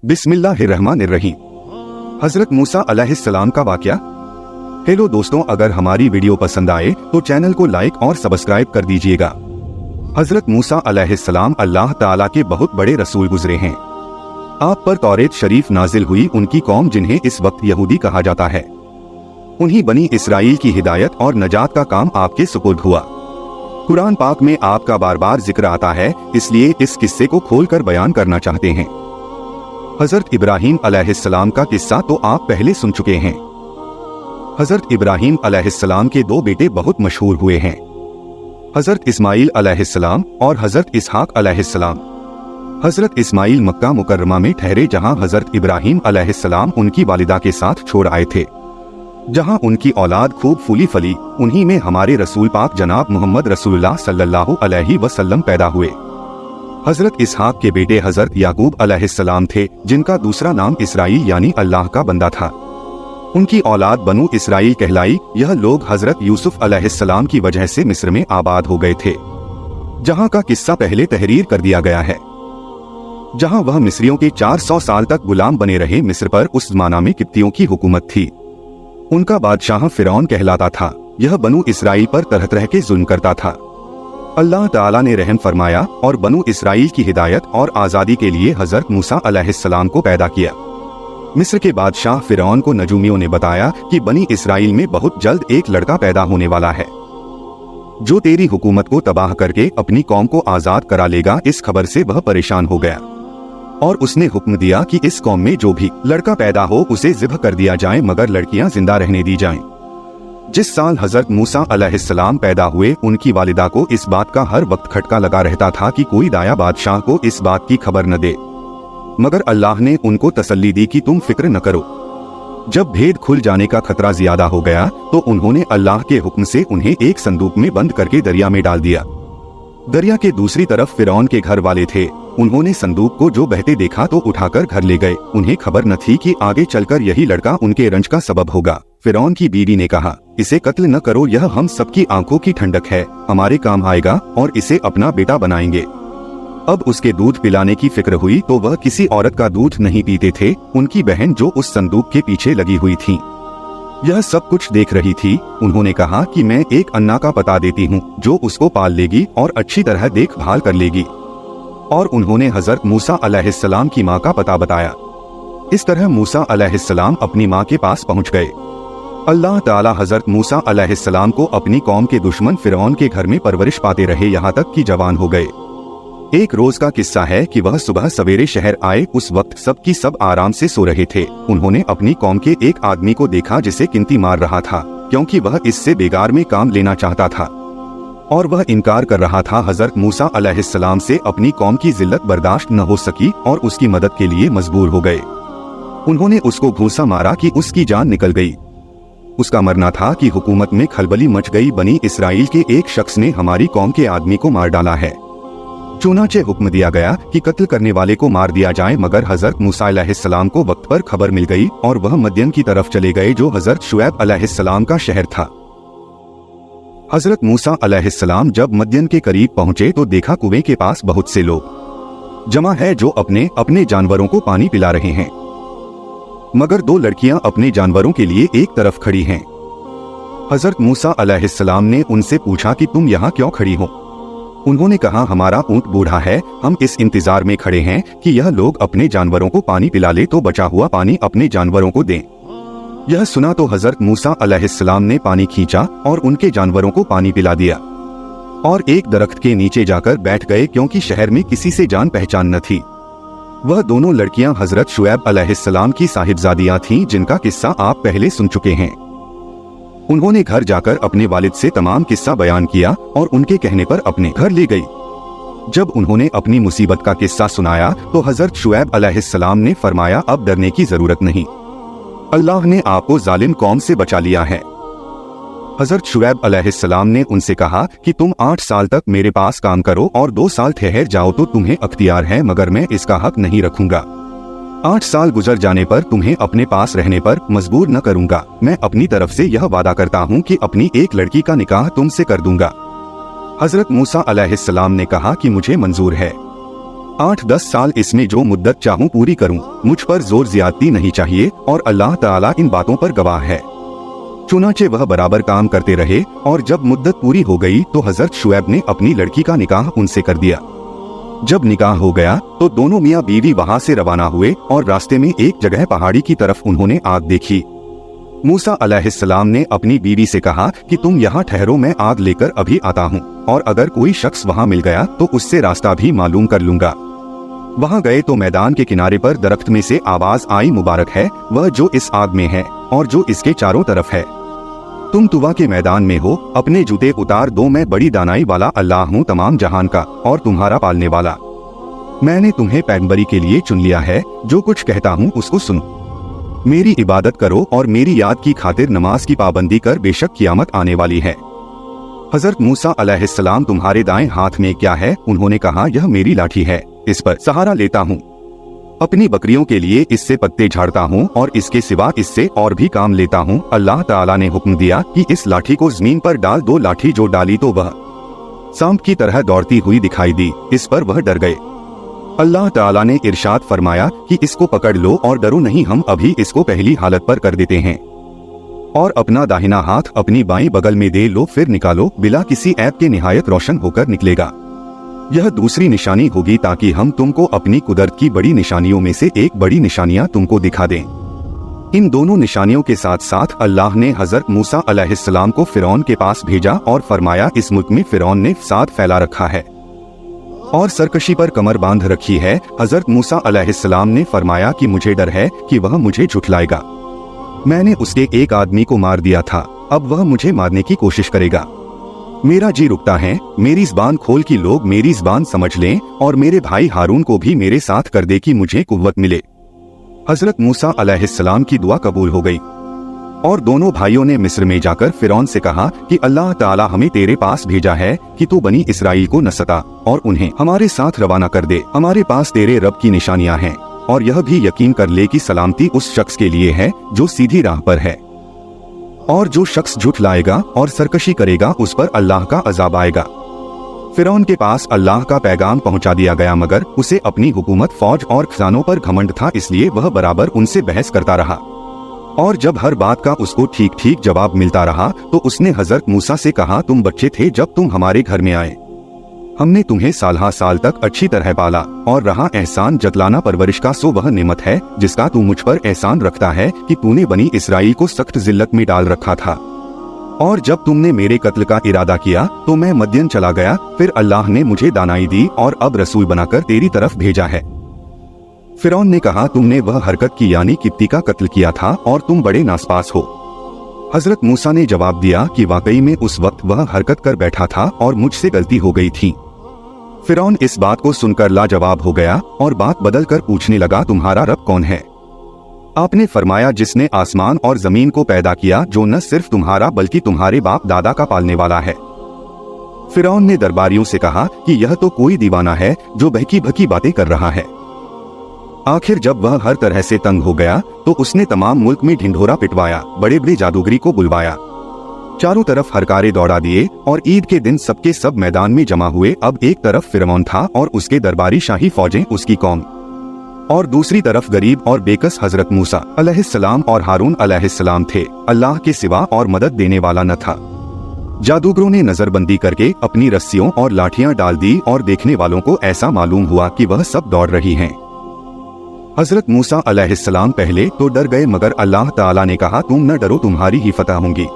बिस्मिल्लाहिर्रहमानिर्रहीम। हजरत मूसा अलैहिस्सलाम का वाक़या। हेलो दोस्तों, अगर हमारी वीडियो पसंद आए तो चैनल को लाइक और सब्सक्राइब कर दीजिएगा। हजरत मूसा अलैहिस्सलाम अल्लाह ताला के बहुत बड़े रसूल गुजरे हैं। आप पर तौरेत शरीफ नाजिल हुई उनकी कौम जिन्हें इस वक्त यहूदी कहा जाता है, उन्हीं बनी इसराइल की हिदायत और नजात का काम आपके सुपुर्द हुआ। कुरान पाक में आपका बार बार जिक्र आता है, इसलिए इस किस्से को खोलकर बयान करना चाहते हैं। हजरत इब्राहीम अलैहिस्सलाम का किस्सा तो आप पहले सुन चुके हैं। हजरत इब्राहीम अलैहिस्सलाम के दो बेटे बहुत मशहूर हुए हैं, हजरत इस्माइल अलैहिस्सलाम और हजरत इसहाक अलैहिस्सलाम। हजरत इस्माइल मक्का मुकर्रमा में ठहरे, जहां हजरत इब्राहीम अलैहिस्सलाम उनकी वालिदा के साथ छोड़ आए थे। जहां उनकी औलाद खूब फूली फली, उन्हीं में हमारे रसूल पाक जनाब मोहम्मद रसूलुल्लाह सल्लल्लाहु अलैहि वसल्लम पैदा हुए। हजरत इसहाक के बेटे हजरत याकूब अलैहिस्सलाम थे, जिनका दूसरा नाम इसराइल यानी अल्लाह का बंदा था। उनकी औलाद बनु इसराइल कहलाई। यह लोग हजरत यूसुफ अलैहिस्सलाम की वजह से मिस्र में आबाद हो गए थे, जहां का किस्सा पहले तहरीर कर दिया गया है। जहां वह मिस्रियों के 400 साल तक गुलाम बने रहे। मिस्र पर उस जमाना में किप्तियों की हुकूमत थी। उनका बादशाह फिरौन कहलाता था। यह बनु इसराइल पर तरह तरह के जुल्म करता था। अल्लाह ताला ने रहम फरमाया और बनु इसराइल की हिदायत और आज़ादी के लिए हजरत मूसा अलैहिस्सलाम को पैदा किया। मिस्र के बादशाह फिरौन को नजूमियों ने बताया कि बनी इसराइल में बहुत जल्द एक लड़का पैदा होने वाला है, जो तेरी हुकूमत को तबाह करके अपनी कौम को आज़ाद करा लेगा। इस खबर से वह परेशान हो गया और उसने हुक्म दिया कि इस कौम में जो भी लड़का पैदा हो उसे ज़िब्ह कर दिया जाए, मगर लड़कियां जिंदा रहने दी जाएं। जिस साल हजरत मूसा अलैहिस्सलाम पैदा हुए, उनकी वालिदा को इस बात का हर वक्त खटका लगा रहता था कि कोई दाया बादशाह को इस बात की खबर न दे, मगर अल्लाह ने उनको तसल्ली दी कि तुम फिक्र न करो। जब भेद खुल जाने का खतरा ज्यादा हो गया तो उन्होंने अल्लाह के हुक्म से उन्हें एक संदूक में बंद करके दरिया में डाल दिया। दरिया के दूसरी तरफ फिरौन के घर वाले थे। उन्होंने संदूक को जो बहते देखा तो उठाकर घर ले गए। उन्हें खबर न थी कि आगे चलकर यही लड़का उनके रंज का सबब होगा। फिरौन की बीवी ने कहा, इसे कत्ल न करो, यह हम सबकी आंखों की ठंडक है, हमारे काम आएगा और इसे अपना बेटा बनाएंगे। अब उसके दूध पिलाने की फिक्र हुई तो वह किसी औरत का दूध नहीं पीते थे। उनकी बहन जो उस संदूक के पीछे लगी हुई थी, यह सब कुछ देख रही थी। उन्होंने कहा कि मैं एक अन्ना का पता देती हूँ जो उसको पाल लेगी और अच्छी तरह देखभाल कर लेगी। और उन्होंने हजरत मूसा अलैहिस्सलाम की माँ का पता बताया। इस तरह मूसा अलैहिस्सलाम अपनी माँ के पास पहुँच गए। अल्लाह ताला हजरत मूसा अलैहिस्सलाम को अपनी कौम के दुश्मन फिरौन के घर में परवरिश पाते रहे, यहाँ तक कि जवान हो गए। एक रोज का किस्सा है कि वह सुबह सवेरे शहर आए। उस वक्त सबकी सब आराम से सो रहे थे। उन्होंने अपनी कौम के एक आदमी को देखा जिसे किंती मार रहा था, क्योंकि वह इससे बेगार में काम लेना चाहता था और वह इनकार कर रहा था। हजरत मूसा अलैहिस्सलाम से अपनी कौम की जिल्लत बर्दाश्त न हो सकी और उसकी मदद के लिए मजबूर हो गए। उन्होंने उसको घूंसा मारा कि उसकी जान निकल गई। उसका मरना था कि हुकूमत में खलबली मच गई। बनी इसराइल के एक शख्स ने हमारी कौम के आदमी को मार डाला है। चुनाचे हुक्म दिया गया कि कत्ल करने वाले को मार दिया जाए, मगर हजरत मूसा अलैहिस्सलाम को वक्त पर खबर मिल गई और वह मदियन की तरफ चले गए, जो हजरत शुएब अलैहिस्सलाम का शहर था। हजरत मूसा अलैहिस्सलाम जब मदियन के करीब पहुंचे तो देखा कुएं के पास बहुत से लोग जमा है जो अपने अपने जानवरों को पानी पिला रहे हैं, मगर दो लड़कियां अपने जानवरों के लिए एक तरफ खड़ी हैं। हजरत मूसा अलैहिस्सलाम ने उनसे पूछा कि तुम यहाँ क्यों खड़ी हो? उन्होंने कहा, हमारा ऊंट बूढ़ा है, हम इस इंतजार में खड़े हैं कि यह लोग अपने जानवरों को पानी पिला ले तो बचा हुआ पानी अपने जानवरों को दें। यह सुना तो हजरत मूसा अलैहिस्सलाम ने पानी खींचा और उनके जानवरों को पानी पिला दिया और एक दरख्त के नीचे जाकर बैठ गए, क्योंकि शहर में किसी से जान पहचान न थी। वह दोनों लड़कियां हजरत शुएब अलैहिस्सलाम की साहिबजादियां थीं, जिनका किस्सा आप पहले सुन चुके हैं। उन्होंने घर जाकर अपने वालिद से तमाम किस्सा बयान किया और उनके कहने पर अपने घर ले गई। जब उन्होंने अपनी मुसीबत का किस्सा सुनाया तो हजरत शुएब अलैहिस्सलाम ने फरमाया, अब डरने की जरूरत नहीं, अल्लाह ने आपको जालिम कौम से बचा लिया है। हजरत शुएब अलैहिस्सलाम ने उनसे कहा कि तुम 8 साल तक मेरे पास काम करो और 2 साल ठहर जाओ तो तुम्हें अख्तियार है, मगर मैं इसका हक नहीं रखूंगा। 8 साल गुजर जाने पर तुम्हें अपने पास रहने पर मजबूर न करूंगा। मैं अपनी तरफ से यह वादा करता हूँ कि अपनी एक लड़की का निकाह तुमसे कर दूंगा। हजरत मूसा अलैहिस्सलाम ने कहा कि मुझे मंजूर है। 8-10 साल इसमें जो मुद्दत चाहूँ पूरी करूँ, मुझ पर जोर ज्यादती नहीं चाहिए और अल्लाह ताला इन बातों पर गवाह है। चुनाचे वह बराबर काम करते रहे और जब मुद्दत पूरी हो गई तो हजरत शुएब ने अपनी लड़की का निकाह उनसे कर दिया। जब निकाह हो गया तो दोनों मियाँ बीवी वहाँ से रवाना हुए और रास्ते में एक जगह पहाड़ी की तरफ उन्होंने आग देखी। मूसा अलैहिस्सलाम ने अपनी बीवी से कहा कि तुम यहाँ ठहरो, मैं आग लेकर अभी आता हूँ और अगर कोई शख्स वहाँ मिल गया तो उससे रास्ता भी मालूम कर लूंगा। वहाँ गए तो मैदान के किनारे पर दरख्त में से आवाज आई, मुबारक है वह जो इस आग में है और जो इसके चारों तरफ है। तुम तुवा के मैदान में हो, अपने जूते उतार दो, मैं बड़ी दानाई वाला अल्लाह हूँ तमाम जहान का और तुम्हारा पालने वाला। मैंने तुम्हें पैगंबरी के लिए चुन लिया है, जो कुछ कहता हूँ उसको सुनो। मेरी इबादत करो और मेरी याद की खातिर नमाज की पाबंदी कर, बेशक कियामत आने वाली है। हजरत मूसा अलैहिस्सलाम, तुम्हारे दाएं हाथ में क्या है? उन्होंने कहा, यह मेरी लाठी है, इस पर सहारा लेता हूँ। अपनी बकरियों के लिए इससे पत्ते झाड़ता हूँ और इसके सिवा इससे और भी काम लेता हूँ। अल्लाह ताला ने हुक्म दिया कि इस लाठी को जमीन पर डाल दो। लाठी जो डाली तो वह सांप की तरह दौड़ती हुई दिखाई दी। इस पर वह डर गए। अल्लाह ताला ने इरशाद फरमाया कि इसको पकड़ लो और डरो नहीं, हम अभी इसको पहली हालत पर कर देते हैं। और अपना दाहिना हाथ अपनी बाईं बगल में दे लो, फिर निकालो, बिला किसी ऐब के निहायत रोशन होकर निकलेगा। यह दूसरी निशानी होगी ताकि हम तुमको अपनी कुदरत की बड़ी निशानियों में से एक बड़ी निशानियां तुमको दिखा दें। इन दोनों निशानियों के साथ साथ अल्लाह ने हजरत मूसा अलैहिस्सलाम को फिरौन के पास भेजा और फरमाया, इस मुल्क में फिरौन ने फसाद फैला रखा है और सरकशी पर कमर बांध रखी है। हजरत मूसा अलैहिस्सलाम ने फरमाया कि मुझे डर है कि वह मुझे झुठलाएगा। मैंने उसके एक आदमी को मार दिया था, अब वह मुझे मारने की कोशिश करेगा। मेरा जी रुकता है, मेरी ज़बान खोल कि लोग मेरी ज़बान समझ लें और मेरे भाई हारून को भी मेरे साथ कर दे कि मुझे कुव्वत मिले। हजरत मूसा अलैहिस्सलाम की दुआ कबूल हो गई और दोनों भाइयों ने मिस्र में जाकर फिरौन से कहा कि अल्लाह ताला हमें तेरे पास भेजा है कि तू बनी इसराइल को न सता और उन्हें हमारे साथ रवाना कर दे। हमारे पास तेरे रब की निशानियां हैं और यह भी यकीन कर ले कि सलामती उस शख्स के लिए है जो सीधी राह पर है, और जो शख्स झूठ लाएगा और सरकशी करेगा उस पर अल्लाह का अजाब आएगा। फिरौन के पास अल्लाह का पैगाम पहुंचा दिया गया, मगर उसे अपनी हुकूमत, फौज और खजानों पर घमंड था, इसलिए वह बराबर उनसे बहस करता रहा। और जब हर बात का उसको ठीक ठीक जवाब मिलता रहा तो उसने हजरत मूसा से कहा, तुम बच्चे थे जब तुम हमारे घर में आए, हमने तुम्हें साल साल तक अच्छी तरह पाला और रहा एहसान जतलाना परवरिश का, सो वह नेमत है जिसका तू मुझ पर एहसान रखता है कि तूने बनी इसराइल को सख्त जिल्लत में डाल रखा था। और जब तुमने मेरे कत्ल का इरादा किया तो मैं मदयन चला गया, फिर अल्लाह ने मुझे दानाई दी और अब रसूल बनाकर तेरी तरफ भेजा है। फिरौन ने कहा, तुमने वह हरकत की यानी किप्ती का कत्ल किया था और तुम बड़े नासपास हो। हजरत मूसा ने जवाब दिया कि वाकई में उस वक्त वह हरकत कर बैठा था और मुझसे गलती हो गई थी। फिरौन इस बात को सुनकर लाजवाब हो गया और बात बदल कर पूछने लगा, तुम्हारा रब कौन है? आपने फरमाया, जिसने आसमान और जमीन को पैदा किया, जो न सिर्फ तुम्हारा बल्कि तुम्हारे बाप दादा का पालने वाला है। फिरौन ने दरबारियों से कहा कि यह तो कोई दीवाना है जो बहकी बहकी बातें कर रहा है। आखिर जब वह हर तरह से तंग हो गया तो उसने तमाम मुल्क में ढिंढोरा पिटवाया, बड़े बड़े जादूगरी को बुलवाया, चारों तरफ हरकारे दौड़ा दिए और ईद के दिन सबके सब मैदान में जमा हुए। अब एक तरफ फिरौन था और उसके दरबारी शाही फौजें उसकी कौम, और दूसरी तरफ गरीब और बेकस हजरत मूसा अलैहिस्सलाम और हारून अलैहिस्सलाम थे। अल्लाह के सिवा और मदद देने वाला न था। जादूगरों ने नजरबंदी करके अपनी रस्सियों और लाठियां डाल दी और देखने वालों को ऐसा मालूम हुआ कि वह सब दौड़ रही हैं। हजरत मूसा अलैहिस्सलाम पहले तो डर गए, मगर अल्लाह ताला ने कहा, तुम न डरो, तुम्हारी ही फतह होंगी।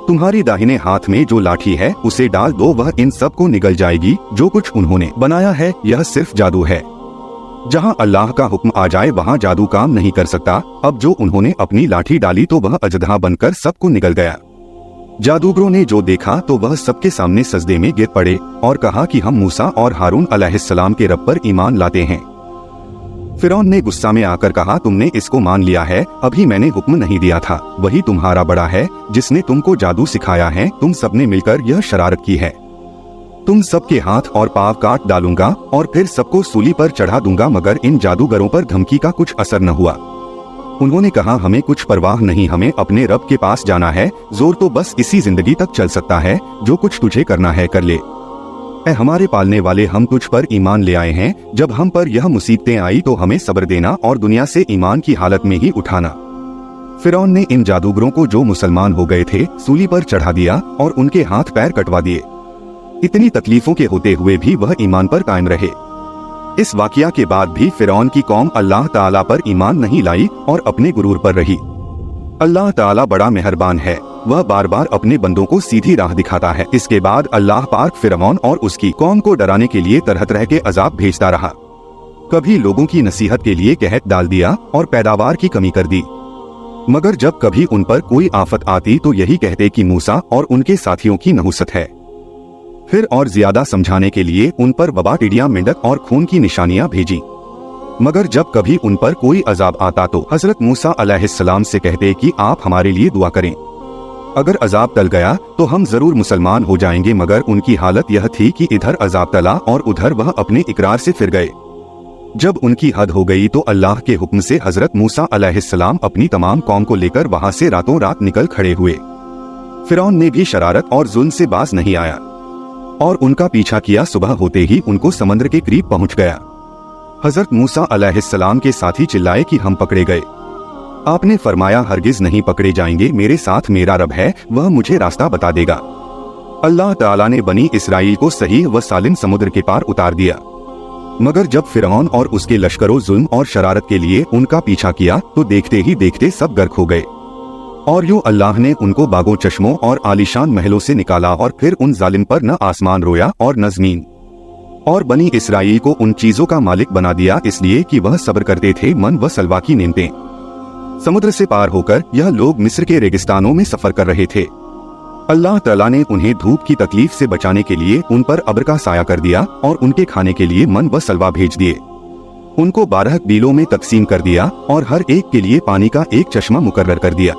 तुम्हारी दाहिने हाथ में जो लाठी है उसे डाल दो, वह इन सब को निगल जाएगी। जो कुछ उन्होंने बनाया है यह सिर्फ जादू है। जहां अल्लाह का हुक्म आ जाए वहां जादू काम नहीं कर सकता। अब जो उन्होंने अपनी लाठी डाली तो वह अजदहा बनकर सबको निगल गया। जादूगरों ने जो देखा तो वह सबके सामने सजदे में गिर पड़े और कहा कि हम मूसा और हारून अलैहिस्सलाम के रब पर ईमान लाते हैं। फिरौन ने गुस्सा में आकर कहा, तुमने इसको मान लिया है, अभी मैंने हुक्म नहीं दिया था। वही तुम्हारा बड़ा है जिसने तुमको जादू सिखाया है। तुम सबने मिलकर यह शरारत की है। तुम सबके हाथ और पांव काट डालूंगा और फिर सबको सूली पर चढ़ा दूंगा। मगर इन जादूगरों पर धमकी का कुछ असर न हुआ। उन्होंने कहा, हमें कुछ परवाह नहीं, हमें अपने रब के पास जाना है। जोर तो बस इसी जिंदगी तक चल सकता है, जो कुछ तुझे करना है कर ले। ऐ हमारे पालने वाले, हम तुझ पर ईमान ले आए हैं। जब हम पर यह मुसीबतें आई तो हमें सब्र देना और दुनिया से ईमान की हालत में ही उठाना। फिरौन ने इन जादूगरों को जो मुसलमान हो गए थे सूली पर चढ़ा दिया और उनके हाथ पैर कटवा दिए। इतनी तकलीफों के होते हुए भी वह ईमान पर कायम रहे। इस वाकया के बाद भी फिरौन की कौम अल्लाह ताला पर ईमान नहीं लाई और अपने गुरूर पर रही। अल्लाह ताला बड़ा मेहरबान है, वह बार बार अपने बंदों को सीधी राह दिखाता है। इसके बाद अल्लाह पाक फिरौन और उसकी कौम को डराने के लिए तरह तरह के अजाब भेजता रहा। कभी लोगों की नसीहत के लिए कहत डाल दिया और पैदावार की कमी कर दी, मगर जब कभी उन पर कोई आफत आती तो यही कहते कि मूसा और उनके साथियों की नहुसत है। फिर और ज्यादा समझाने के लिए उन पर वबा, टिड्डियां, मेंढक और खून की निशानियां भेजी। मगर जब कभी उन पर कोई अजाब आता तो हजरत मूसा अलैहिस्सलाम से कहते कि आप हमारे लिए दुआ करें, अगर अजाब टल गया तो हम जरूर मुसलमान हो जाएंगे। मगर उनकी हालत यह थी कि इधर अजाब टला और उधर वह अपने इकरार से फिर गए। जब उनकी हद हो गई तो अल्लाह के हुक्म से हजरत मूसा अलैहिस्सलाम अपनी तमाम कौम को लेकर वहां से रातों रात निकल खड़े हुए। फिरौन ने भी शरारत और जुल्म से बाज नहीं आया और उनका पीछा किया। सुबह होते ही उनको समंदर के करीब पहुंच गया। हजरत मूसा अलैहिस्सलाम के साथी चिल्लाए कि हम पकड़े गए। आपने फरमाया, हरगिज नहीं पकड़े जाएंगे, मेरे साथ मेरा रब है, वह मुझे रास्ता बता देगा। अल्लाह ताला ने बनी इसराइल को सही व सालिम समुद्र के पार उतार दिया। मगर जब फिरौन और उसके लश्करों जुल्म और शरारत के लिए उनका पीछा किया तो देखते ही देखते सब गर्क हो गए। और यूं अल्लाह ने उनको बागों, चश्मों और आलीशान महलों से निकाला और फिर उन जालिम पर न आसमान रोया और न ज़मीन, और बनी इसराइल को उन चीजों का मालिक बना दिया इसलिए कि वह सब्र करते थे, मन व सलवा की नेमतें। समुद्र से पार होकर यह लोग मिस्र के रेगिस्तानों में सफर कर रहे थे। अल्लाह ताला ने उन्हें धूप की तकलीफ से बचाने के लिए उन पर अब्र का साया कर दिया और उनके खाने के लिए मन व सलवा भेज दिए। उनको 12 कबीलों में तकसीम कर दिया और हर एक के लिए पानी का एक चश्मा मुकर्रर कर दिया।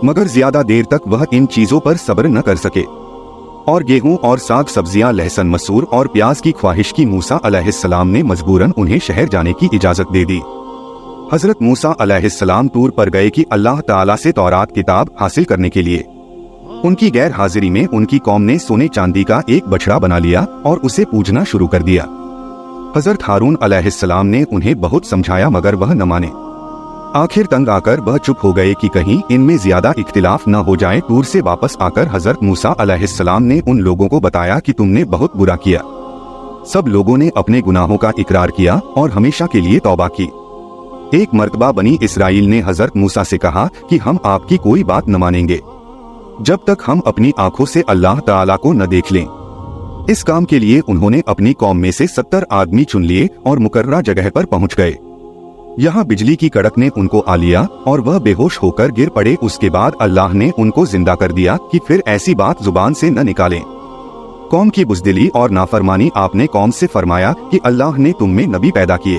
मगर ज्यादा देर तक वह इन चीजों पर सब्र न कर सके और गेहूं और साग सब्जियां, लहसुन, मसूर और प्याज की ख्वाहिश की मूसा अलैहिस्सलाम ने मजबूरन उन्हें शहर जाने की इजाजत दे दी। हजरत मूसा अलैहिस्सलाम तूर पर गए कि अल्लाह ताला से तौरात किताब हासिल करने के लिए। उनकी गैर हाजिरी में उनकी कौम ने सोने चांदी का एक बछड़ा बना लिया और उसे पूजना शुरू कर दिया। हजरत हारून अलैहिस्सलाम ने उन्हें बहुत समझाया मगर वह न माने। आखिर तंग आकर वह चुप हो गए कि कहीं इनमें ज्यादा इख्तिलाफ न हो जाए। तूर से वापस आकर हजरत मूसा अलैहिस्सलाम ने उन लोगों को बताया कि तुमने बहुत बुरा किया। सब लोगों ने अपने गुनाहों का इकरार किया और हमेशा के लिए तौबा की। एक मर्तबा बनी इसराइल ने हजरत मूसा से कहा कि हम आपकी कोई बात न मानेंगे जब तक हम अपनी आंखों से अल्लाह ताला को न देख लें। इस काम के लिए उन्होंने अपनी कौम में से 70 आदमी चुन लिए और मुकर्ररा जगह पर पहुंच गए। यहाँ बिजली की कड़क ने उनको आ लिया और वह बेहोश होकर गिर पड़े। उसके बाद अल्लाह ने उनको जिंदा कर दिया कि फिर ऐसी बात जुबान से न निकालें। कौम की बुज़दिली और नाफरमानी। आपने कौम से फरमाया कि अल्लाह ने तुम में नबी पैदा किए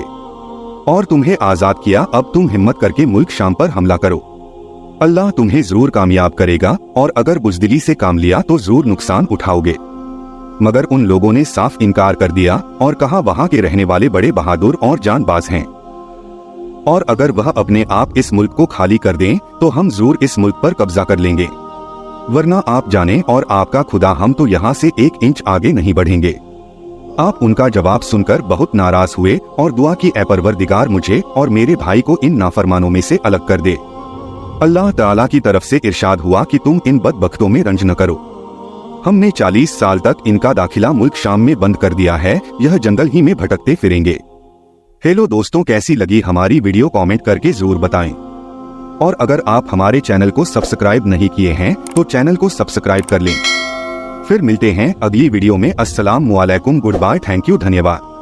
और तुम्हें आजाद किया, अब तुम हिम्मत करके मुल्क शाम पर हमला करो, अल्लाह तुम्हें जरूर कामयाब करेगा और अगर बुज़दिली से काम लिया तो जरूर नुकसान उठाओगे। मगर उन लोगों ने साफ इनकार कर दिया और कहा वहाँ के रहने वाले बड़े बहादुर और जानबाज हैं और अगर वह अपने आप इस मुल्क को खाली कर दें तो हम जरूर इस मुल्क पर कब्जा कर लेंगे, वरना आप जाने और आपका खुदा हम तो यहाँ से 1 इंच आगे नहीं बढ़ेंगे। आप उनका जवाब सुनकर बहुत नाराज हुए और दुआ की, ऐ परवरदिगार मुझे और मेरे भाई को इन नाफरमानों में से अलग कर दे। अल्लाह ताला की तरफ से इरशाद हुआ कि तुम इन बदबख्तों में रंज न करो, हमने 40 साल तक इनका दाखिला मुल्क शाम में बंद कर दिया है, यह जंगल ही में भटकते फिरेंगे। हेलो दोस्तों, कैसी लगी हमारी वीडियो कमेंट करके जरूर बताएं और अगर आप हमारे चैनल को सब्सक्राइब नहीं किए हैं तो चैनल को सब्सक्राइब कर लें। फिर मिलते हैं अगली वीडियो में। अस्सलाम वालेकुम, गुड बाय, थैंक यू, धन्यवाद।